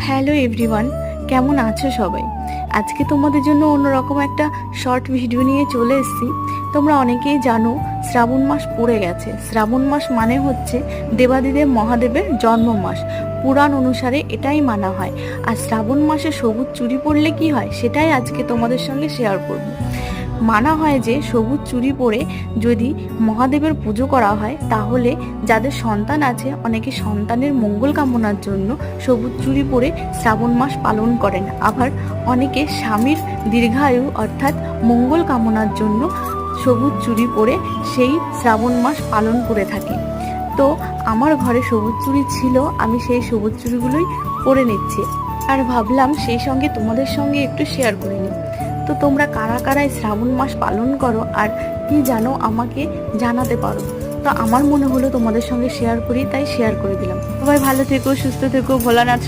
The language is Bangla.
হ্যালো এভরিওয়ান, কেমন আছো সবাই? আজকে তোমাদের জন্য অন্যরকম একটা শর্ট ভিডিও নিয়ে চলে এসেছি। তোমরা অনেকেই জানো শ্রাবণ মাস পড়ে গেছে। শ্রাবণ মাস মানে হচ্ছে দেবাদিদেব মহাদেবের জন্ম মাস। পুরাণ অনুসারে এটাই মানা হয়। আর শ্রাবণ মাসে সবুজ চুড়ি পরলে কি হয় সেটাই আজকে তোমাদের সঙ্গে শেয়ার করব। মানা হয় যে সবুজ চুড়ি পরে যদি মহাদেবের পুজো করা হয় তাহলে যাদের সন্তান আছে অনেকে সন্তানের মঙ্গল কামনার জন্য সবুজ চুড়ি পরে শ্রাবণ মাস পালন করেন। আবার অনেকে স্বামীর দীর্ঘায়ু অর্থাৎ মঙ্গল কামনার জন্য সবুজ চুড়ি পরে সেই শ্রাবণ মাস পালন করে থাকে। তো আমার ঘরে সবুজ চুড়ি ছিল, আমি সেই সবুজ চুড়িগুলোই পরে নিচ্ছি আর ভাবলাম সেই সঙ্গে তোমাদের সঙ্গে একটু শেয়ার করে নিই। তো তোমরা কারা কারা এই শ্রাবণ মাস পালন করো আর কি জানো আমাকে জানাতে পারো। তো আমার মনে হলো তোমাদের সঙ্গে শেয়ার করি, তাই শেয়ার করে দিলাম। সবাই ভালো থেকো, সুস্থ থেকো, ভোলানাথ